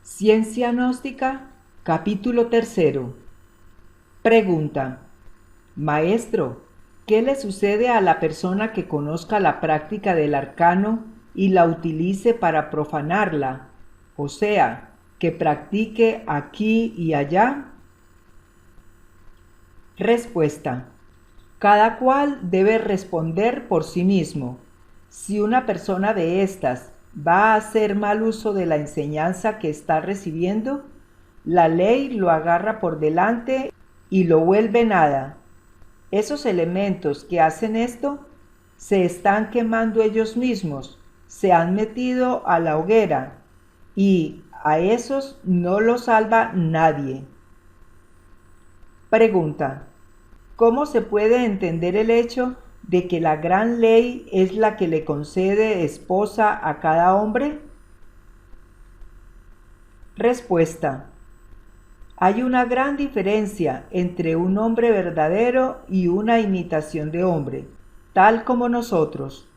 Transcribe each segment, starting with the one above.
Ciencia gnóstica, capítulo 3. Pregunta: Maestro, ¿qué le sucede a la persona que conozca la práctica del arcano y la utilice para profanarla? O sea, que practique aquí y allá. Respuesta: cada cual debe responder por sí mismo. Si una persona de estas va a hacer mal uso de la enseñanza que está recibiendo, la ley lo agarra por delante y lo vuelve nada. Esos elementos que hacen esto se están quemando ellos mismos, se han metido a la hoguera y a esos no los salva nadie. Pregunta: ¿cómo se puede entender el hecho de que la gran ley es la que le concede esposa a cada hombre? Respuesta: hay una gran diferencia entre un hombre verdadero y una imitación de hombre, tal como nosotros.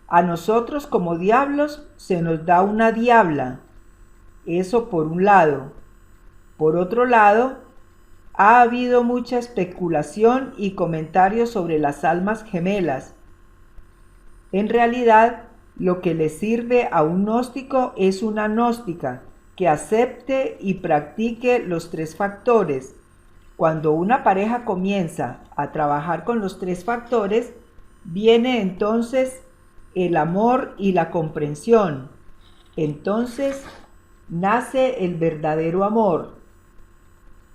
A nosotros como diablos se nos da una diabla. Eso por un lado. Por otro lado, ha habido mucha especulación y comentarios sobre las almas gemelas. En realidad, lo que le sirve a un gnóstico es una gnóstica que acepte y practique los tres factores. Cuando una pareja comienza a trabajar con los tres factores, viene entonces el amor y la comprensión. Entonces nace el verdadero amor.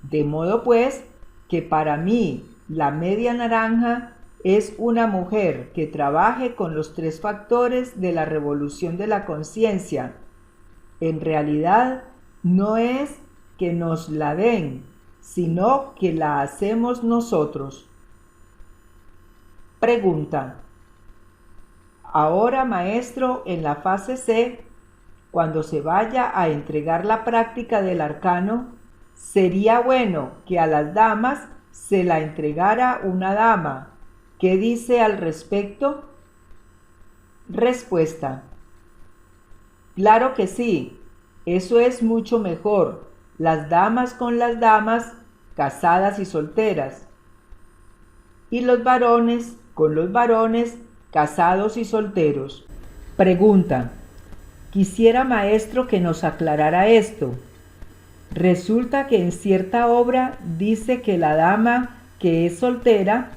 De modo pues que para mí la media naranja es una mujer que trabaje con los tres factores de la revolución de la conciencia. En realidad no es que nos la den, sino que la hacemos nosotros. Pregunta: ahora, maestro, en la fase C, cuando se vaya a entregar la práctica del arcano, sería bueno que a las damas se la entregara una dama. ¿Qué dice al respecto? Respuesta: claro que sí, eso es mucho mejor, las damas con las damas, casadas y solteras, y los varones con los varones, casados y solteros. Pregunta: quisiera, maestro, que nos aclarara esto. Resulta que en cierta obra dice que la dama que es soltera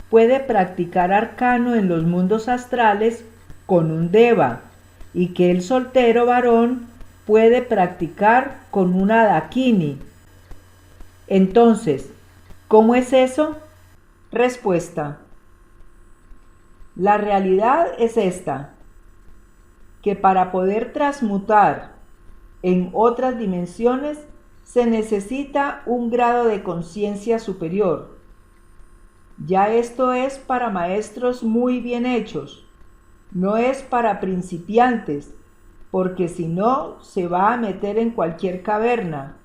puede practicar arcano en los mundos astrales con un deva y que el soltero varón puede practicar con una dakini. Entonces, ¿cómo es eso? Respuesta: la realidad es esta, que para poder transmutar en otras dimensiones se necesita un grado de conciencia superior. Ya esto es para maestros muy bien hechos, no es para principiantes, porque si no se va a meter en cualquier caverna,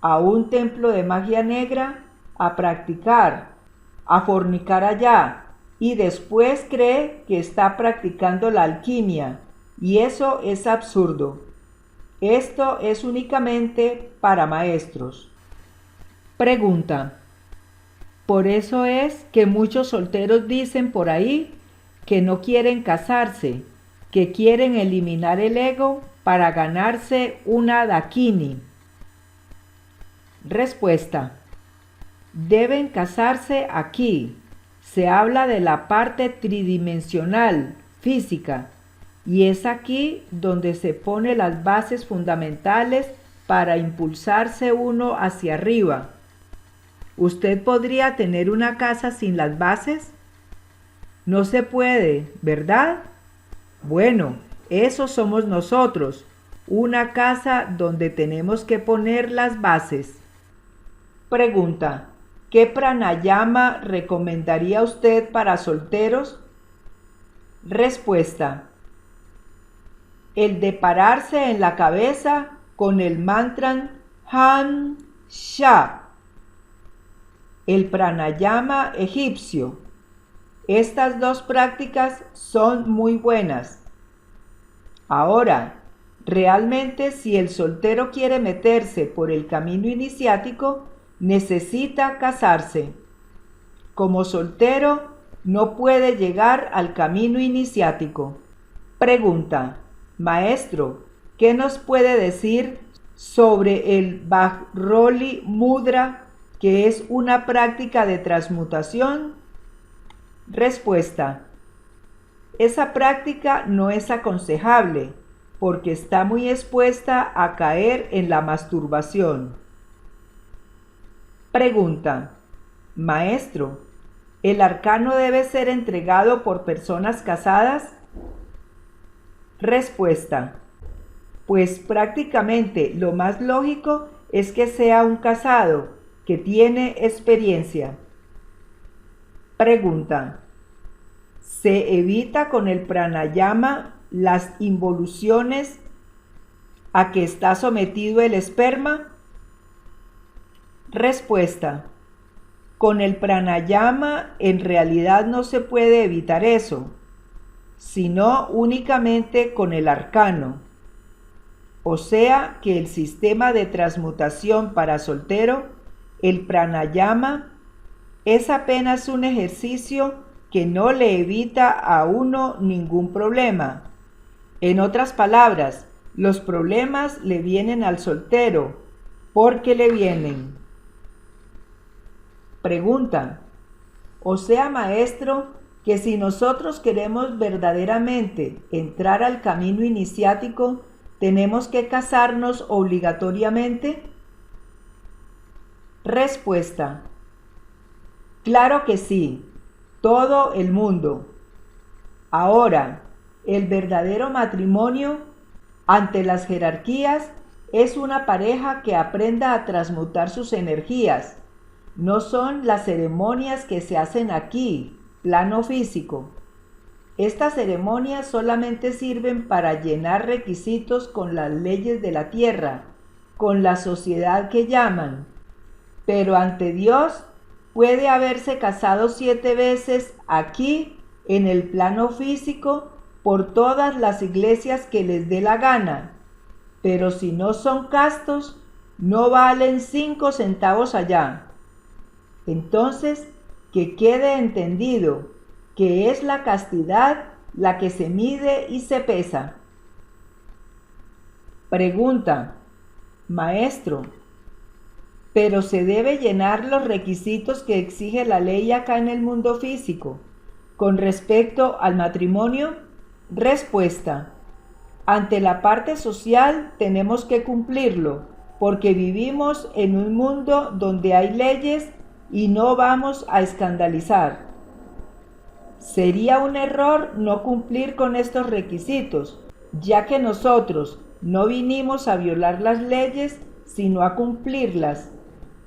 a un templo de magia negra, a practicar, a fornicar allá, y después cree que está practicando la alquimia, y eso es absurdo. Esto es únicamente para maestros. Pregunta: por eso es que muchos solteros dicen por ahí que no quieren casarse, que quieren eliminar el ego para ganarse una dakini. Respuesta: deben casarse aquí. Se habla de la parte tridimensional, física, y es aquí donde se ponen las bases fundamentales para impulsarse uno hacia arriba. ¿Usted podría tener una casa sin las bases? No se puede, ¿verdad? Bueno, eso somos nosotros, una casa donde tenemos que poner las bases. Pregunta: ¿qué pranayama recomendaría usted para solteros? Respuesta: el de pararse en la cabeza con el mantra Han Sha, el pranayama egipcio. Estas dos prácticas son muy buenas. Ahora, Realmente, si el soltero quiere meterse por el camino iniciático, necesita casarse. Como soltero, no puede llegar al camino iniciático. Pregunta: Maestro, ¿qué nos puede decir sobre el Vajroli Mudra, que es una práctica de transmutación? Respuesta: esa práctica no es aconsejable porque está muy expuesta a caer en la masturbación. Pregunta: Maestro, ¿el arcano debe ser entregado por personas casadas? Respuesta: pues prácticamente lo más lógico es que sea un casado que tiene experiencia. Pregunta: ¿se evita con el pranayama las involuciones a que está sometido el esperma? Respuesta: con el pranayama en realidad no se puede evitar eso, sino únicamente con el arcano. O sea que el sistema de transmutación para soltero, el pranayama, es apenas un ejercicio que no le evita a uno ningún problema. En otras palabras, los problemas le vienen al soltero, porque le vienen. Pregunta: o sea, maestro, que si nosotros queremos verdaderamente entrar al camino iniciático, ¿tenemos que casarnos obligatoriamente? Respuesta: claro que sí, todo el mundo. Ahora, el verdadero matrimonio, ante las jerarquías, es una pareja que aprenda a transmutar sus energías. No son las ceremonias que se hacen aquí, plano físico. Estas ceremonias solamente sirven para llenar requisitos con las leyes de la tierra, con la sociedad que llaman. Pero ante Dios puede haberse casado 7 veces aquí, en el plano físico, por todas las iglesias que les dé la gana. Pero si no son castos, no valen 5 centavos allá. Entonces, que quede entendido que es la castidad la que se mide y se pesa. Pregunta: Maestro, ¿pero se debe llenar los requisitos que exige la ley acá en el mundo físico con respecto al matrimonio? Respuesta: ante la parte social tenemos que cumplirlo, porque vivimos en un mundo donde hay leyes y no vamos a escandalizar. Sería un error no cumplir con estos requisitos, ya que nosotros no vinimos a violar las leyes, sino a cumplirlas.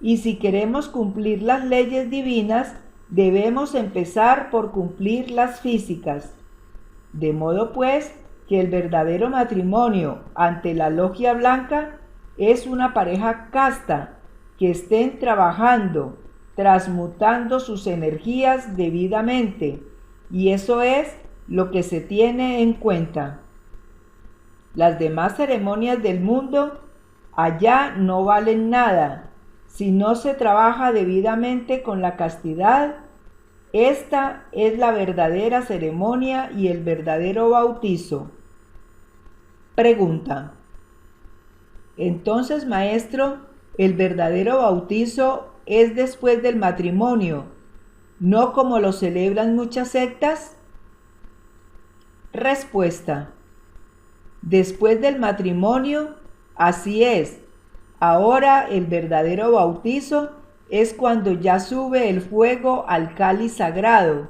Y si queremos cumplir las leyes divinas, debemos empezar por cumplir las físicas. De modo pues que el verdadero matrimonio ante la logia blanca es una pareja casta que estén trabajando, transmutando sus energías debidamente, y eso es lo que se tiene en cuenta. Las demás ceremonias del mundo allá no valen nada si no se trabaja debidamente con la castidad. Esta es la verdadera ceremonia y el verdadero bautizo. Pregunta: entonces, maestro, ¿el verdadero bautizo es después del matrimonio, no como lo celebran muchas sectas? Respuesta: después del matrimonio, así es. Ahora el verdadero bautizo es cuando ya sube el fuego al cáliz sagrado.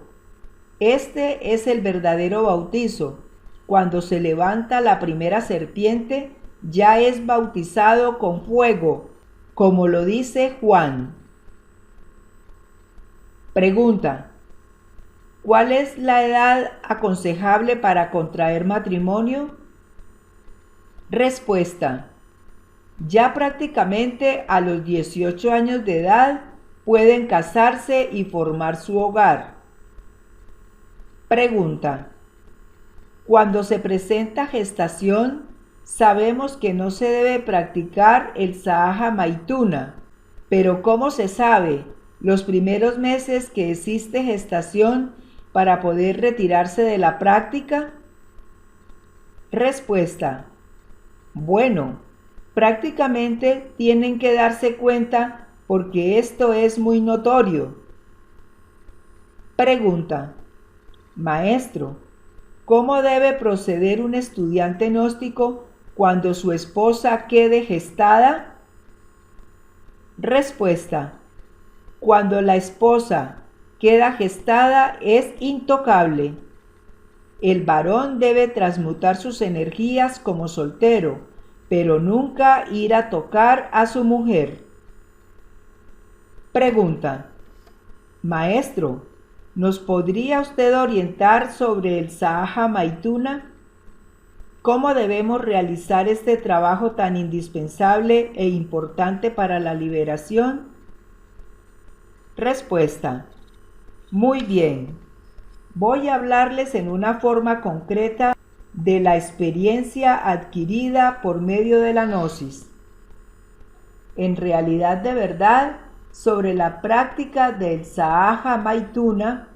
Este es el verdadero bautizo. Cuando se levanta la primera serpiente, ya es bautizado con fuego, como lo dice Juan. Pregunta: ¿cuál es la edad aconsejable para contraer matrimonio? Respuesta: ya prácticamente a los 18 años de edad pueden casarse y formar su hogar. Pregunta: cuando se presenta gestación, Sabemos que no se debe practicar el Sahaja Maituna, pero ¿cómo se sabe los primeros meses que existe gestación para poder retirarse de la práctica? Respuesta: bueno, prácticamente tienen que darse cuenta porque esto es muy notorio. Pregunta: maestro, ¿cómo debe proceder un estudiante gnóstico cuando su esposa quede gestada? Respuesta: cuando la esposa queda gestada es intocable. El varón debe transmutar sus energías como soltero, pero nunca ir a tocar a su mujer. Pregunta: maestro, ¿nos podría usted orientar sobre el Sahaja Maituna? ¿Cómo debemos realizar este trabajo tan indispensable e importante para la liberación? Respuesta: muy bien. Voy a hablarles en una forma concreta de la experiencia adquirida por medio de la gnosis. En realidad, de verdad, sobre la práctica del Sahaja Maituna,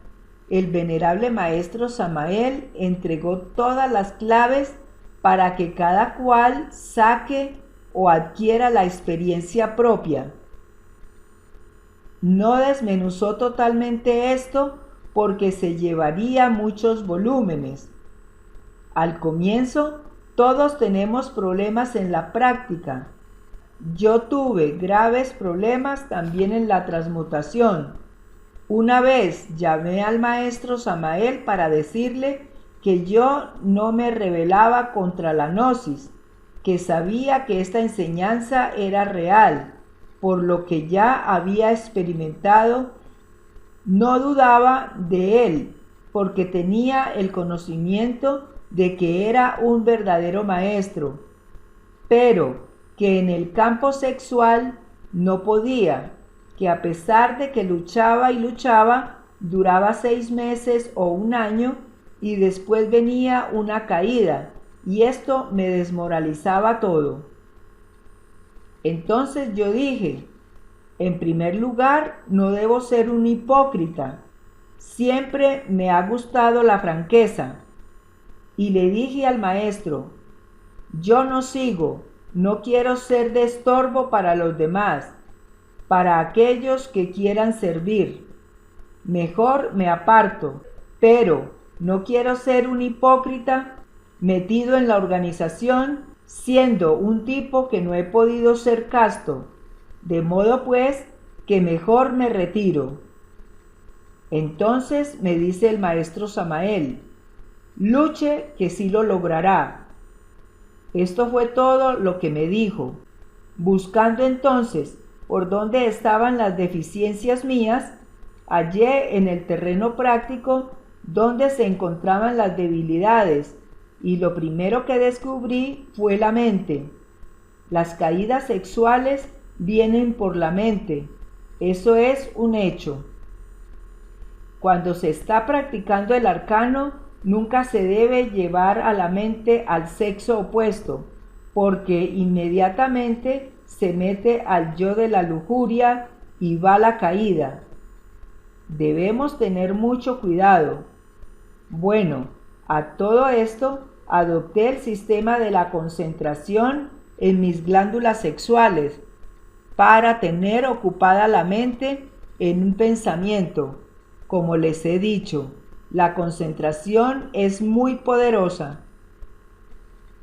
el venerable maestro Samael entregó todas las claves para que cada cual saque o adquiera la experiencia propia. No desmenuzó totalmente esto porque se llevaría muchos volúmenes. Al comienzo, todos tenemos problemas en la práctica. Yo tuve graves problemas también en la transmutación. Una vez llamé al maestro Samael para decirle que yo no me rebelaba contra la gnosis, que sabía que esta enseñanza era real, por lo que ya había experimentado. No dudaba de él, porque tenía el conocimiento de que era un verdadero maestro, pero que en el campo sexual no podía, que a pesar de que luchaba y luchaba, duraba 6 meses o un año y después venía una caída, y esto me desmoralizaba todo. Entonces yo dije: en primer lugar, no debo ser un hipócrita. Siempre me ha gustado la franqueza. Y le dije al maestro: yo no sigo, no quiero ser de estorbo para los demás, para aquellos que quieran servir. Mejor me aparto, pero no quiero ser un hipócrita metido en la organización, siendo un tipo que no he podido ser casto. De modo pues que mejor me retiro. Entonces me dice el maestro Samael: luche que sí lo logrará. Esto fue todo lo que me dijo. Buscando entonces por dónde estaban las deficiencias mías, hallé en el terreno práctico donde se encontraban las debilidades, y lo primero que descubrí fue la mente. Las caídas sexuales vienen por la mente. Eso es un hecho. Cuando se está practicando el arcano, nunca se debe llevar a la mente al sexo opuesto, porque inmediatamente se mete al yo de la lujuria y va la caída. Debemos tener mucho cuidado. Bueno, a todo esto adopté el sistema de la concentración en mis glándulas sexuales para tener ocupada la mente en un pensamiento. Como les he dicho, la concentración es muy poderosa.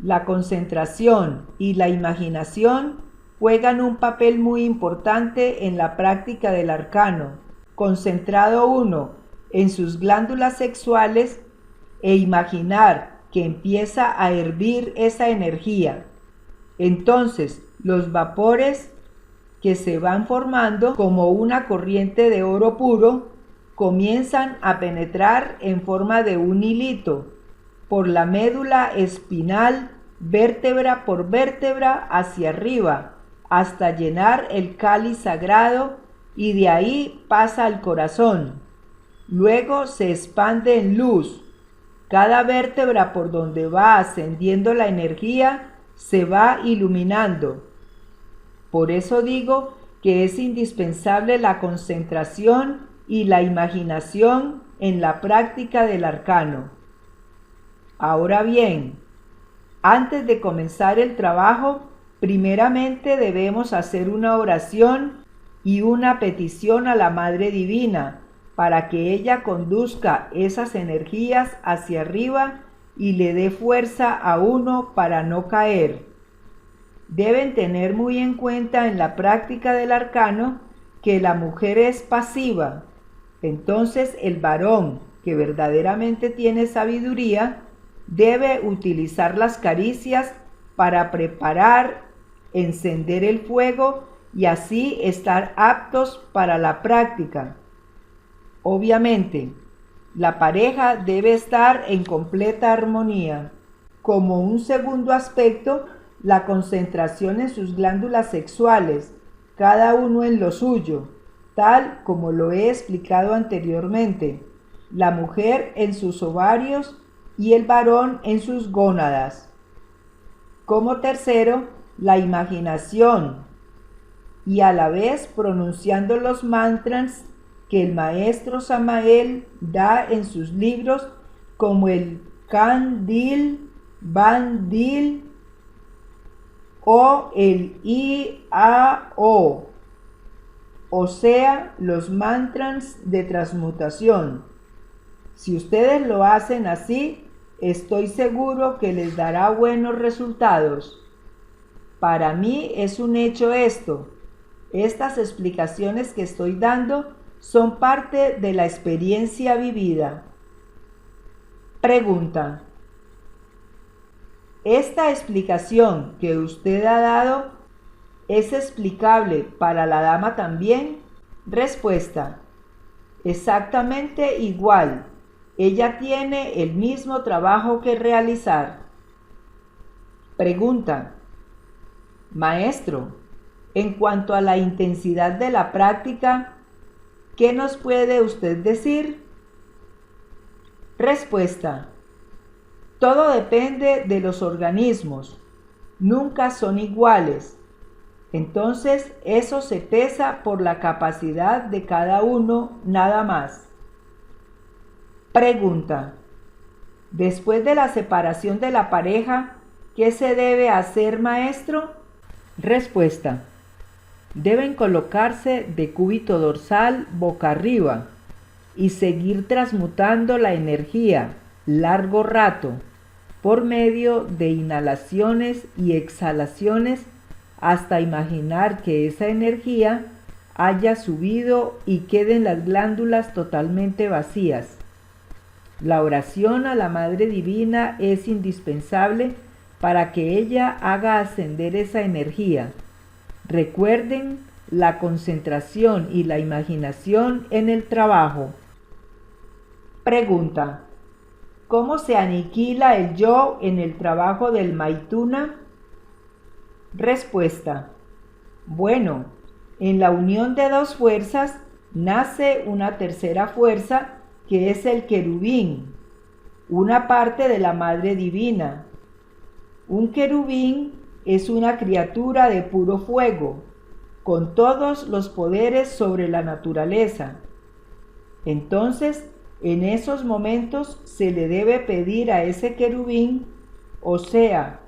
La concentración y la imaginación juegan un papel muy importante en la práctica del arcano. Concentrado uno en sus glándulas sexuales e imaginar que empieza a hervir esa energía. Entonces, los vapores que se van formando como una corriente de oro puro comienzan a penetrar en forma de un hilito por la médula espinal, vértebra por vértebra hacia arriba, hasta llenar el cáliz sagrado, y de ahí pasa al corazón. Luego se expande en luz. Cada vértebra por donde va ascendiendo la energía se va iluminando. Por eso digo que es indispensable la concentración y la imaginación en la práctica del arcano. Ahora bien, antes de comenzar el trabajo, primeramente debemos hacer una oración y una petición a la Madre Divina para que ella conduzca esas energías hacia arriba y le dé fuerza a uno para no caer. Deben tener muy en cuenta en la práctica del arcano que la mujer es pasiva. Entonces el varón, que verdaderamente tiene sabiduría, debe utilizar las caricias para preparar, encender el fuego y así estar aptos para la práctica. Obviamente, la pareja debe estar en completa armonía. Como un segundo aspecto, la concentración en sus glándulas sexuales, cada uno en lo suyo, tal como lo he explicado anteriormente, la mujer en sus ovarios y el varón en sus gónadas. Como tercero, la imaginación y a la vez pronunciando los mantras que el maestro Samael da en sus libros como el Kandil, Bandil o el I-A-O, o sea, los mantras de transmutación. Si ustedes lo hacen así, estoy seguro que les dará buenos resultados. Para mí es un hecho esto. Estas explicaciones que estoy dando son parte de la experiencia vivida. Pregunta: ¿esta explicación que usted ha dado es explicable para la dama también? Respuesta: exactamente igual. Ella tiene el mismo trabajo que realizar. Pregunta: maestro, en cuanto a la intensidad de la práctica, ¿qué nos puede usted decir? Respuesta: todo depende de los organismos. Nunca son iguales. Entonces, eso se pesa por la capacidad de cada uno nada más. Pregunta: después de la separación de la pareja, ¿qué se debe hacer, maestro? Respuesta: deben colocarse de cúbito dorsal boca arriba y seguir transmutando la energía largo rato por medio de inhalaciones y exhalaciones hasta imaginar que esa energía haya subido y queden las glándulas totalmente vacías. La oración a la Madre Divina es indispensable para que ella haga ascender esa energía. Recuerden la concentración y la imaginación en el trabajo. Pregunta: ¿cómo se aniquila el yo en el trabajo del Maituna? Respuesta: bueno, en la unión de dos fuerzas nace una tercera fuerza que es el querubín, una parte de la Madre Divina. Un querubín es una criatura de puro fuego, con todos los poderes sobre la naturaleza. Entonces, en esos momentos se le debe pedir a ese querubín, o sea,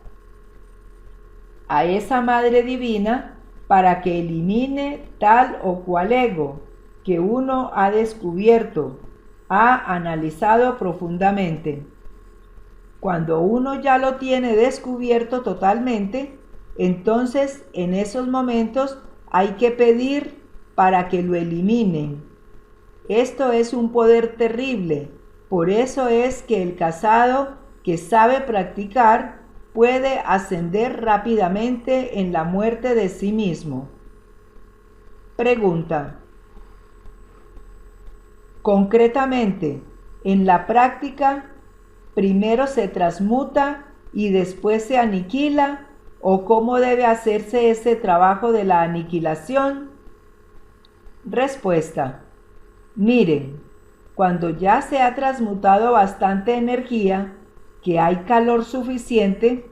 a esa Madre Divina, para que elimine tal o cual ego que uno ha descubierto, ha analizado profundamente. Cuando uno ya lo tiene descubierto totalmente, entonces en esos momentos hay que pedir para que lo eliminen. Esto es un poder terrible, por eso es que el casado que sabe practicar puede ascender rápidamente en la muerte de sí mismo. Pregunta: concretamente, en la práctica, ¿primero se transmuta y después se aniquila? ¿O cómo debe hacerse ese trabajo de la aniquilación? Respuesta: miren, cuando ya se ha transmutado bastante energía, que hay calor suficiente,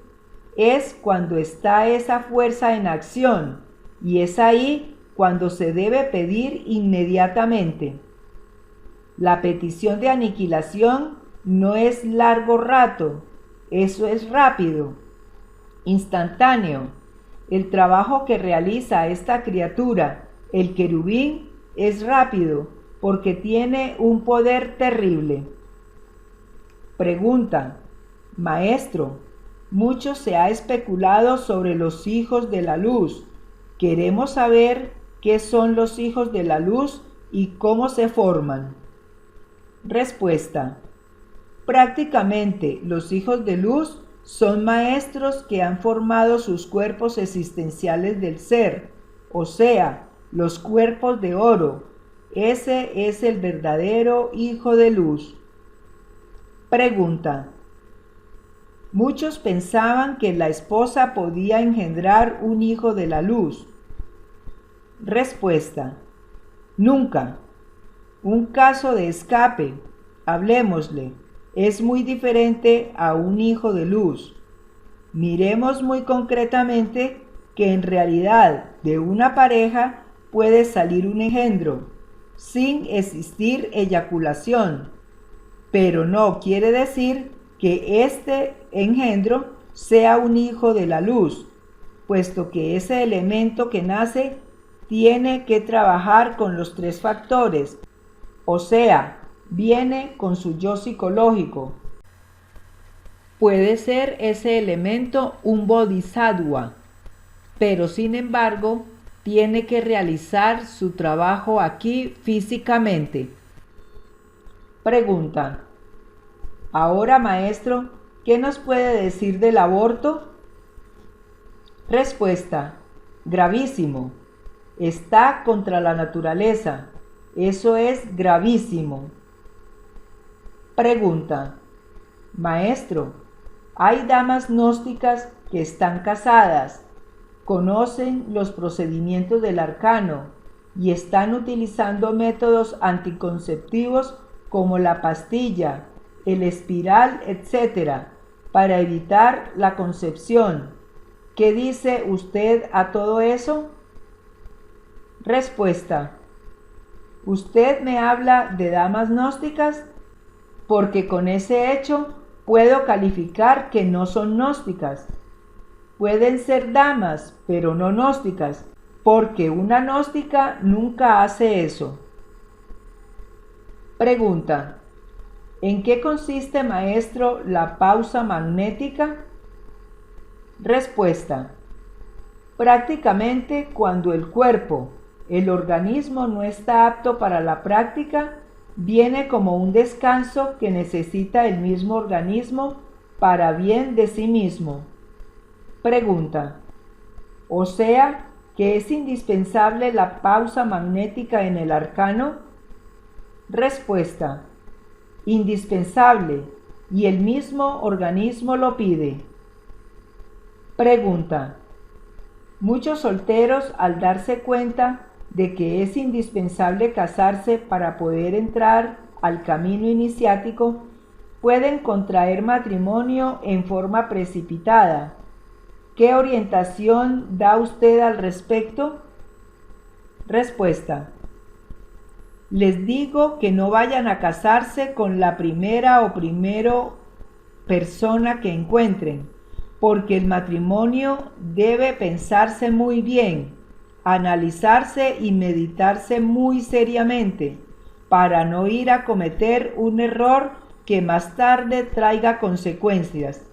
es cuando está esa fuerza en acción, y es ahí cuando se debe pedir inmediatamente. La petición de aniquilación no es largo rato, eso es rápido, instantáneo. El trabajo que realiza esta criatura, el querubín, es rápido porque tiene un poder terrible. Pregunta: Maestro, mucho se ha especulado sobre los hijos de la luz. Queremos saber qué son los hijos de la luz y cómo se forman. Respuesta: prácticamente los hijos de luz son maestros que han formado sus cuerpos existenciales del ser, o sea, los cuerpos de oro. Ese es el verdadero hijo de luz. Pregunta: muchos pensaban que la esposa podía engendrar un hijo de la luz. Respuesta: nunca. Un caso de escape, hablemosle, es muy diferente a un hijo de luz. Miremos muy concretamente que en realidad de una pareja puede salir un engendro, sin existir eyaculación, pero no quiere decir que este engendro sea un hijo de la luz, puesto que ese elemento que nace tiene que trabajar con los tres factores, o sea, viene con su yo psicológico. Puede ser ese elemento un bodhisattva, pero sin embargo tiene que realizar su trabajo aquí físicamente. Pregunta: ahora, maestro, ¿qué nos puede decir del aborto? Respuesta: gravísimo. Está contra la naturaleza. Eso es gravísimo. Pregunta: maestro, hay damas gnósticas que están casadas, conocen los procedimientos del arcano y están utilizando métodos anticonceptivos como la pastilla, el espiral, etc., para evitar la concepción. ¿Qué dice usted a todo eso? Respuesta: ¿usted me habla de damas gnósticas? Porque con ese hecho puedo calificar que no son gnósticas. Pueden ser damas, pero no gnósticas, porque una gnóstica nunca hace eso. Pregunta: ¿en qué consiste, maestro, la pausa magnética? Respuesta: prácticamente cuando el cuerpo, el organismo no está apto para la práctica, viene como un descanso que necesita el mismo organismo para bien de sí mismo. Pregunta: o sea, que es indispensable la pausa magnética en el arcano. Respuesta: indispensable, y el mismo organismo lo pide. Pregunta: muchos solteros, al darse cuenta de que es indispensable casarse para poder entrar al camino iniciático, pueden contraer matrimonio en forma precipitada. ¿Qué orientación da usted al respecto? Respuesta: les digo que no vayan a casarse con la primera o primero persona que encuentren, porque el matrimonio debe pensarse muy bien, analizarse y meditarse muy seriamente, para no ir a cometer un error que más tarde traiga consecuencias.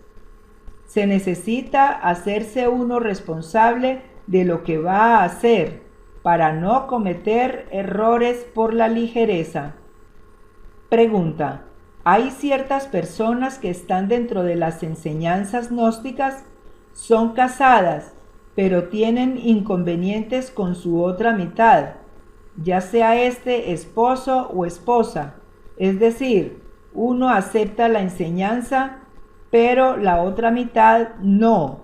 Se necesita hacerse uno responsable de lo que va a hacer, para no cometer errores por la ligereza. Pregunta: ¿hay ciertas personas que están dentro de las enseñanzas gnósticas? Son casadas, pero tienen inconvenientes con su otra mitad, ya sea este esposo o esposa. Es decir, uno acepta la enseñanza, pero la otra mitad no.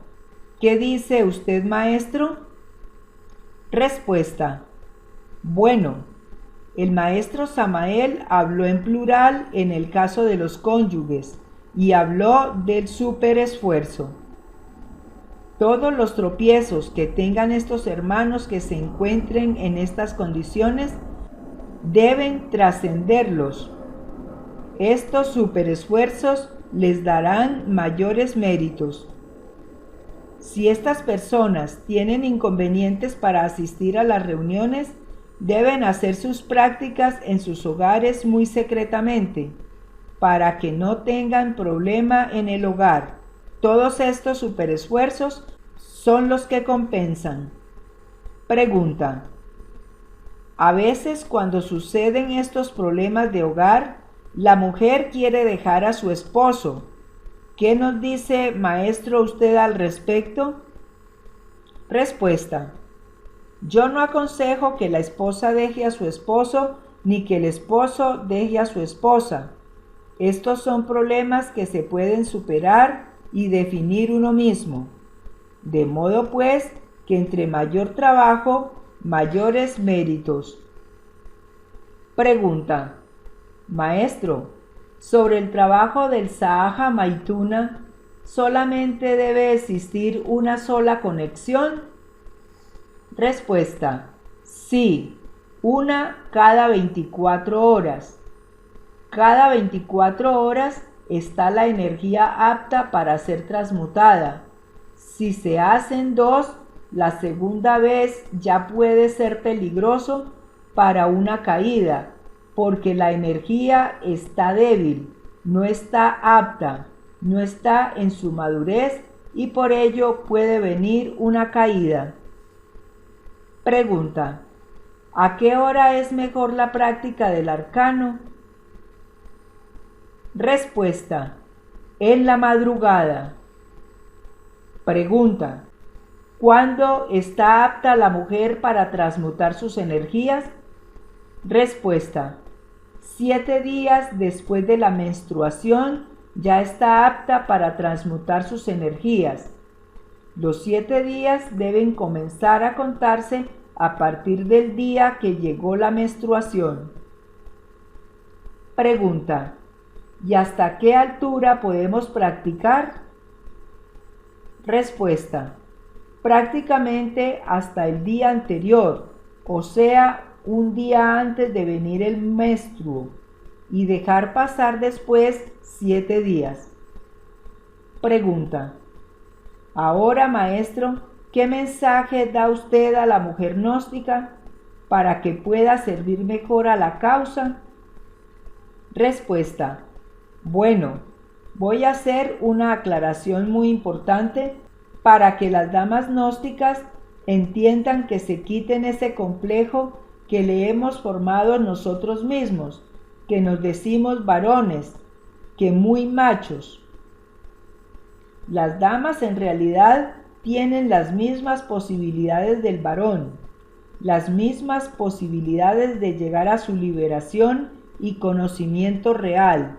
¿Qué dice usted, maestro? Respuesta: bueno, el maestro Samael habló en plural en el caso de los cónyuges y habló del superesfuerzo. Todos los tropiezos que tengan estos hermanos que se encuentren en estas condiciones deben trascenderlos. Estos superesfuerzos les darán mayores méritos. Si estas personas tienen inconvenientes para asistir a las reuniones, deben hacer sus prácticas en sus hogares muy secretamente, para que no tengan problema en el hogar. Todos estos superesfuerzos son los que compensan. Pregunta: a veces cuando suceden estos problemas de hogar, la mujer quiere dejar a su esposo. ¿Qué nos dice, maestro, usted al respecto? Respuesta: yo no aconsejo que la esposa deje a su esposo ni que el esposo deje a su esposa. Estos son problemas que se pueden superar y definir uno mismo. De modo pues que entre mayor trabajo, mayores méritos. Pregunta: maestro, sobre el trabajo del Sahaja Maituna, ¿solamente debe existir una sola conexión? Respuesta: sí, una cada 24 horas. Cada 24 horas está la energía apta para ser transmutada. Si se hacen dos, la segunda vez ya puede ser peligroso para una caída, porque la energía está débil, no está apta, no está en su madurez y por ello puede venir una caída. Pregunta: ¿a qué hora es mejor la práctica del arcano? Respuesta: en la madrugada. Pregunta: ¿cuándo está apta la mujer para transmutar sus energías? Respuesta: 7 días después de la menstruación ya está apta para transmutar sus energías. Los 7 días deben comenzar a contarse a partir del día que llegó la menstruación. Pregunta: ¿y hasta qué altura podemos practicar? Respuesta: prácticamente hasta el día anterior, o sea, un día antes de venir el menstruo, y dejar pasar después 7 días. Pregunta: ahora, maestro, ¿qué mensaje da usted a la mujer gnóstica para que pueda servir mejor a la causa? Respuesta: bueno, voy a hacer una aclaración muy importante para que las damas gnósticas entiendan que se quiten ese complejo que le hemos formado nosotros mismos, que nos decimos varones, que muy machos. Las damas en realidad tienen las mismas posibilidades del varón, las mismas posibilidades de llegar a su liberación y conocimiento real.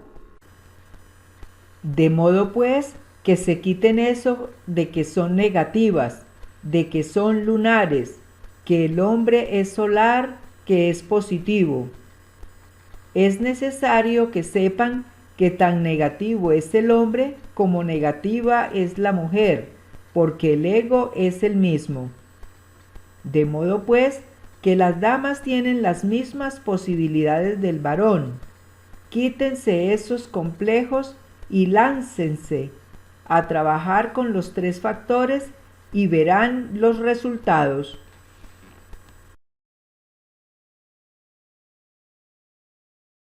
De modo pues que se quiten eso de que son negativas, de que son lunares, que el hombre es solar, que es positivo. Es necesario que sepan que tan negativo es el hombre como negativa es la mujer, porque el ego es el mismo. De modo pues que las damas tienen las mismas posibilidades del varón. Quítense esos complejos y láncense a trabajar con los 3 factores y verán los resultados.